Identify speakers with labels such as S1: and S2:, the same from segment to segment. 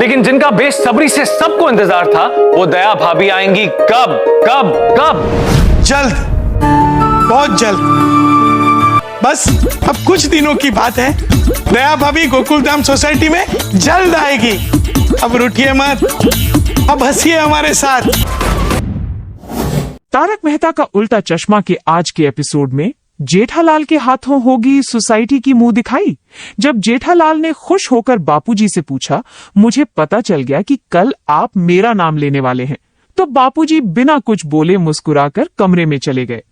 S1: लेकिन जिनका बेसब्री से सबको इंतजार था, वो दया भाभी आएंगी कब कब कब?
S2: जल्द, बहुत जल्द। बस अब कुछ दिनों की बात है। दया भाभी गोकुलधाम सोसाइटी में जल्द आएगी। अब रूठिए मत, अब हंसिए हमारे साथ।
S3: तारक मेहता का उल्टा चश्मा के आज के एपिसोड में जेठालाल के हाथों होगी सोसाइटी की मुंह दिखाई। जब जेठालाल ने खुश होकर बापूजी से पूछा, मुझे पता चल गया कि कल आप मेरा नाम लेने वाले हैं, तो बापूजी बिना कुछ बोले मुस्कुराकर कमरे में चले गए।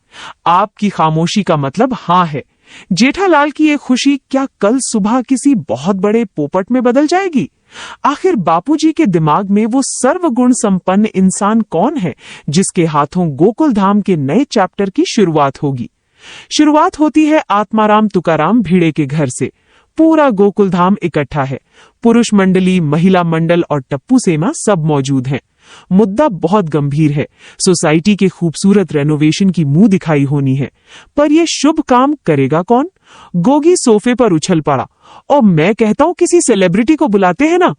S3: आपकी खामोशी का मतलब हाँ है। जेठालाल की ये खुशी क्या कल सुबह किसी बहुत बड़े पोपट में बदल जाएगी? आखिर बापूजी के दिमाग में वो सर्वगुण संपन्न इंसान कौन है जिसके हाथों गोकुलधाम के नए चैप्टर की शुरुआत होगी? शुरुआत होती है आत्माराम तुकाराम भिड़े के घर से। पूरा गोकुलधाम इकट्ठा है। पुरुष मंडली, महिला मंडल और टप्पू सेना सब मौजूद हैं। मुद्दा बहुत गंभीर है। सोसाइटी के खूबसूरत रेनोवेशन की मुंह दिखाई होनी है, पर यह शुभ काम करेगा कौन? गोगी सोफे पर उछल पड़ा। और मैं कहता हूं किसी सेलिब्रिटी को बुलाते हैं ना।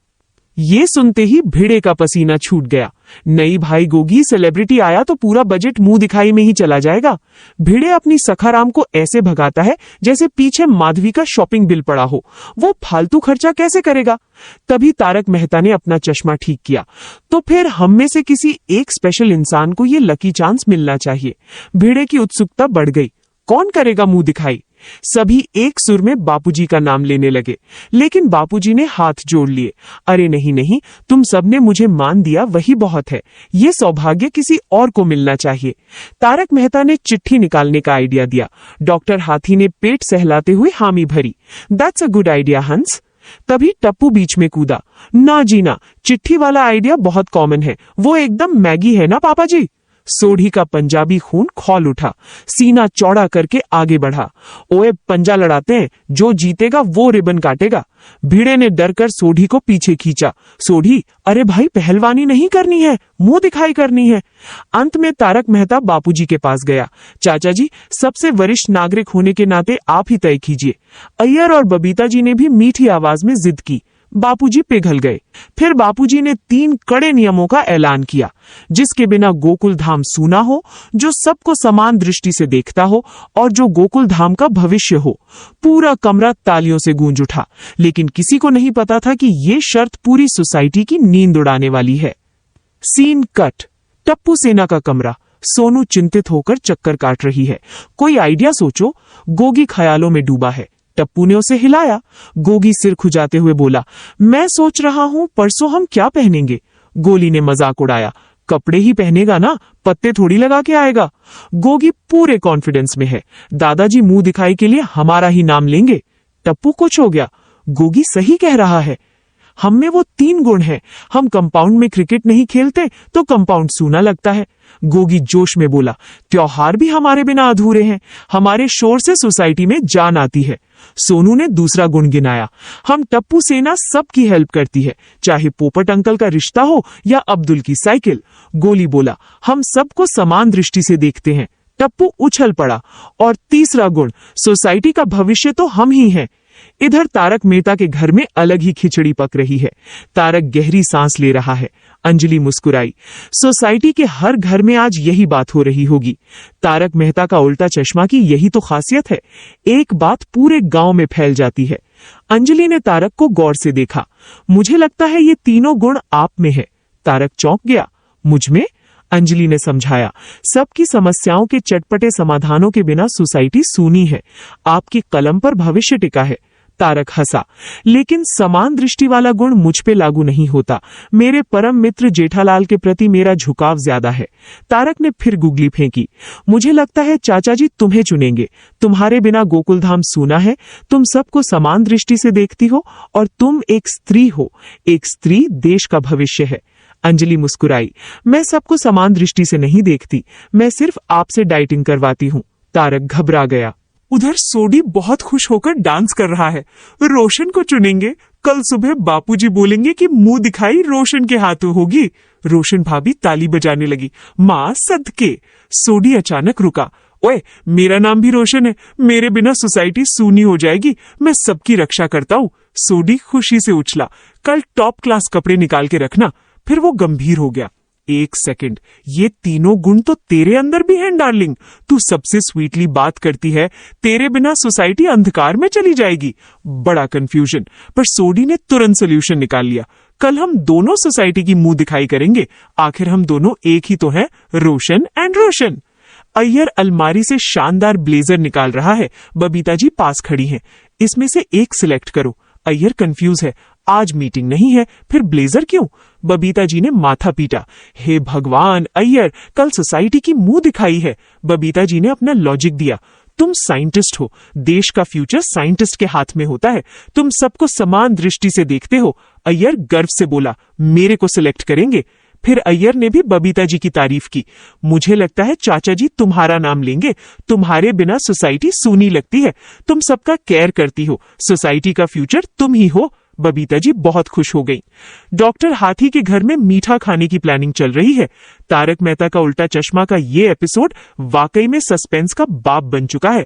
S3: ये सुनते ही भिड़े का पसीना छूट गया। नहीं भाई गोगी, सेलिब्रिटी आया तो पूरा बजट मुंह दिखाई में ही चला जाएगा। भिड़े अपनी सखाराम को ऐसे भगाता है जैसे पीछे माधवी का शॉपिंग बिल पड़ा हो। वो फालतू खर्चा कैसे करेगा? तभी तारक मेहता ने अपना चश्मा ठीक किया। तो फिर हम में से किसी एक स्पेशल इंसान को ये लकी चांस मिलना चाहिए। भिड़े की उत्सुकता बढ़ गई। कौन करेगा मुंह दिखाई? सभी एक सुर में बापूजी का नाम लेने लगे, लेकिन बापूजी ने हाथ जोड़ लिए। अरे नहीं नहीं, तुम सबने मुझे मान दिया वही बहुत है। ये सौभाग्य किसी और को मिलना चाहिए। तारक मेहता ने चिट्ठी निकालने का आइडिया दिया। डॉक्टर हाथी ने पेट सहलाते हुए हामी भरी। दैट्स अ गुड आइडिया हंस। तभी टप्पू बीच में कूदा। ना जीना, चिट्ठी वाला आइडिया बहुत कॉमन है। वो एकदम मैगी है ना पापा जी? सोढ़ी का पंजाबी खून खौल उठा। सीना चौड़ा करके आगे बढ़ा। ओए पंजा लड़ाते हैं, जो जीतेगा वो रिबन काटेगा। भिड़े ने डर कर सोढ़ी को पीछे खींचा। सोढ़ी, अरे भाई पहलवानी नहीं करनी है, मुंह दिखाई करनी है। अंत में तारक मेहता बापूजी के पास गया। चाचा जी, सबसे वरिष्ठ नागरिक होने के नाते आप ही तय कीजिए। अय्यर और बबीता जी ने भी मीठी आवाज में जिद की। बापूजी पिघल गए। फिर बापूजी ने 3 कड़े नियमों का ऐलान किया, जिसके बिना गोकुलधाम सूना हो, जो सबको समान दृष्टि से देखता हो और जो गोकुलधाम का भविष्य हो। पूरा कमरा तालियों से गूंज उठा, लेकिन किसी को नहीं पता था कि ये शर्त पूरी सोसाइटी की नींद उड़ाने वाली है। Scene cut. टप्पू सेना का कमरा। सोनू चिंतित होकर चक्कर काट रही है। कोई आइडिया सोचो। गोगी ख्यालों में डूबा है। टप्पू ने उसे हिलाया। गोगी सिर खुजाते हुए बोला, मैं सोच रहा हूं परसों हम क्या पहनेंगे? गोली ने मजाक उड़ाया। कपड़े ही पहनेगा ना, पत्ते थोड़ी लगा के आएगा। गोगी पूरे कॉन्फिडेंस में है। दादाजी मुंह दिखाई के लिए हमारा ही नाम लेंगे। टप्पू कुछ हो गया। गोगी सही कह रहा है। हम में वो 3 गुण हैं। हम कंपाउंड में क्रिकेट नहीं खेलते तो कंपाउंड सूना लगता है। गोगी जोश में बोला, त्योहार भी हमारे बिना अधूरे हैं। हमारे शोर से सोसाइटी में जान आती है। सोनू ने दूसरा गुण गिनाया। हम टप्पू सेना सबकी हेल्प करती है, चाहे पोपट अंकल का रिश्ता हो या अब्दुल की साइकिल। गोली बोला, हम सबको समान दृष्टि से देखते हैं। टप्पू उछल पड़ा। और तीसरा गुण, सोसाइटी का भविष्य तो हम ही हैं। इधर तारक मेहता के घर में अलग ही खिचड़ी पक रही है। तारक गहरी सांस ले रहा है। अंजलि मुस्कुराई। सोसाइटी के हर घर में आज यही बात हो रही होगी। तारक मेहता का उल्टा चश्मा की यही तो खासियत है, एक बात पूरे गांव में फैल जाती है। अंजलि ने तारक को गौर से देखा। मुझे लगता है ये तीनों गुण आप में है। तारक चौंक गया। मुझ में? अंजलि ने समझाया, सबकी समस्याओं के चटपटे समाधानों के बिना सोसाइटी सूनी है। आपकी कलम पर भविष्य टिका है। तारक हंसा। लेकिन समान दृष्टि वाला गुण मुझ पे लागू नहीं होता। मेरे परम मित्र जेठालाल के प्रति मेरा झुकाव ज्यादा है। तारक ने फिर गुगली फेंकी। मुझे लगता है चाचा जी तुम्हें चुनेंगे। तुम्हारे बिना गोकुलधाम सूना है। तुम सबको समान दृष्टि से देखती हो और तुम एक स्त्री हो। एक स्त्री देश का भविष्य है। अंजलि मुस्कुराई। मैं सबको समान दृष्टि से नहीं देखती, मैं सिर्फ आपसे डाइटिंग करवाती हूँ। तारक घबरा गया। उधर सोडी बहुत खुश होकर डांस कर रहा है। रोशन को चुनेंगे। कल सुबह बापूजी बोलेंगे कि मुंह दिखाई रोशन के हाथों होगी। रोशन भाभी ताली बजाने लगी। माँ सदके। सोडी अचानक रुका। ओए, मेरा नाम भी रोशन है, मेरे बिना सोसाइटी सूनी हो जाएगी, मैं सबकी रक्षा करता हूँ। सोडी खुशी से उछला। कल टॉप क्लास कपड़े निकाल के रखना। फिर वो गंभीर हो गया। एक सेकंड, ये तीनों गुण तो तेरे अंदर भी हैं डार्लिंग। तू सबसे स्वीटली बात करती है, तेरे बिना सोसाइटी अंधकार में चली जाएगी। बड़ा कंफ्यूजन, पर सोडी ने तुरंत सोल्यूशन निकाल लिया। कल हम दोनों सोसाइटी की मुंह दिखाई करेंगे। आखिर हम दोनों एक ही तो हैं, रोशन एंड रोशन। अय्यर अलमारी से शानदार ब्लेजर निकाल रहा है। बबीता जी पास खड़ी हैं। इसमें से एक सिलेक्ट करो। अय्यर कंफ्यूज है। आज मीटिंग नहीं है, फिर ब्लेजर क्यों? बबीता जी ने माथा पीटा। हे भगवान, अय्यर कल सोसाइटी की मुंह दिखाई है। बबीता जी ने अपना लॉजिक दिया। तुम साइंटिस्ट हो, देश का फ्यूचर साइंटिस्ट के हाथ में होता है, तुम सबको समान दृष्टि से देखते हो। अय्यर गर्व से बोला, मेरे को सिलेक्ट करेंगे? फिर अय्यर ने भी बबीता जी की तारीफ की। मुझे लगता है चाचा जी तुम्हारा नाम लेंगे, तुम्हारे बिना सोसाइटी सूनी लगती है, तुम सबका केयर करती हो, सोसाइटी का फ्यूचर तुम ही हो। बबीता जी बहुत खुश हो गई। डॉक्टर हाथी के घर में मीठा खाने की प्लानिंग चल रही है। तारक मेहता का उल्टा चश्मा का ये एपिसोड वाकई में सस्पेंस का बाप बन चुका है।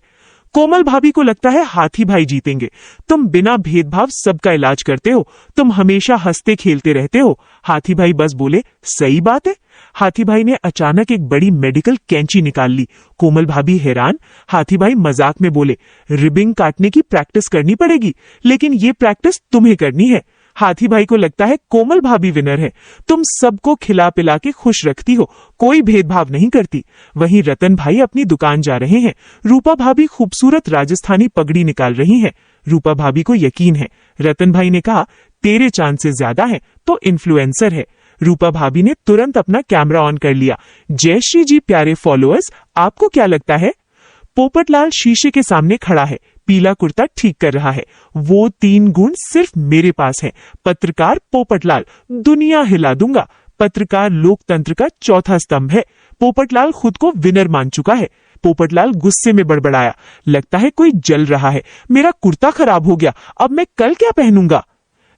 S3: कोमल भाभी को लगता है हाथी भाई जीतेंगे। तुम बिना भेदभाव सबका इलाज करते हो, तुम हमेशा हंसते खेलते रहते हो। हाथी भाई बस बोले, सही बात है। हाथी भाई ने अचानक एक बड़ी मेडिकल कैंची निकाल ली। कोमल भाभी हैरान। हाथी भाई मजाक में बोले, रिबिंग काटने की प्रैक्टिस करनी पड़ेगी, लेकिन ये प्रैक्टिस तुम्हें करनी है। हाथी भाई को लगता है कोमल भाभी विनर है। तुम सबको खिला पिला के खुश रखती हो, कोई भेदभाव नहीं करती। वहीं रतन भाई अपनी दुकान जा रहे हैं। रूपा भाभी खूबसूरत राजस्थानी पगड़ी निकाल रही हैं। रूपा भाभी को यकीन है। रतन भाई ने कहा, तेरे चांद से ज्यादा है तो इन्फ्लुएंसर है। रूपा भाभी ने तुरंत अपना कैमरा ऑन कर लिया। जय श्री जी प्यारे फॉलोअर्स, आपको क्या लगता है? पोपटलाल शीशे के सामने खड़ा है, पीला कुर्ता ठीक कर रहा है। वो 3 गुण सिर्फ मेरे पास हैं। पत्रकार पोपटलाल, दुनिया हिला दूंगा। पत्रकार लोकतंत्र का चौथा स्तंभ है। पोपटलाल खुद को विनर मान चुका है। पोपटलाल गुस्से में बड़बड़ाया, लगता है कोई जल रहा है। मेरा कुर्ता खराब हो गया, अब मैं कल क्या पहनूंगा?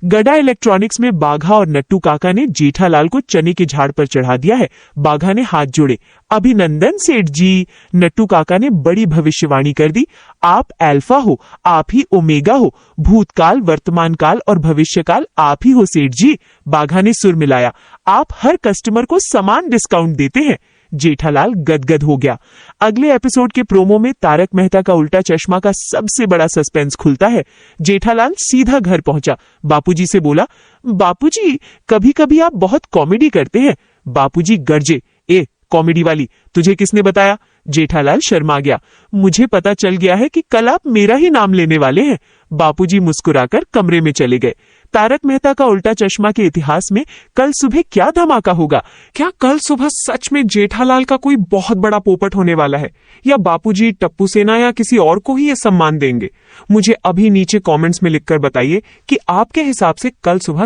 S3: गडा इलेक्ट्रॉनिक्स में बाघा और नट्टू काका ने जेठालाल को चने के झाड़ पर चढ़ा दिया है। बाघा ने हाथ जोड़े, अभिनंदन सेठ जी। नट्टू काका ने बड़ी भविष्यवाणी कर दी, आप अल्फा हो, आप ही ओमेगा हो, भूतकाल वर्तमान काल और भविष्यकाल आप ही हो सेठ जी। बाघा ने सुर मिलाया, आप हर कस्टमर को समान डिस्काउंट देते हैं। जेठालाल गदगद हो गया। अगले एपिसोड के प्रोमो में तारक मेहता का उल्टा चश्मा का सबसे बड़ा सस्पेंस खुलता है। जेठालाल सीधा घर पहुंचा। बापूजी से बोला, बापूजी कभी कभी आप बहुत कॉमेडी करते हैं। बापूजी गरजे, ए कॉमेडी वाली, तुझे किसने बताया? जेठालाल शर्मा गया। मुझे पता चल गया है कि कल आप मेरा ही नाम लेने वाले हैं। बापूजी मुस्कुराकर कमरे में चले गए। तारक मेहता का उल्टा चश्मा के इतिहास में कल सुबह क्या धमाका होगा? क्या कल सुबह सच में जेठालाल का कोई बहुत बड़ा पोपट होने वाला है, या बापूजी टप्पू सेना या किसी और को ही ये सम्मान देंगे? मुझे अभी नीचे कमेंट्स में लिखकर बताइए कि आपके हिसाब से कल सुबह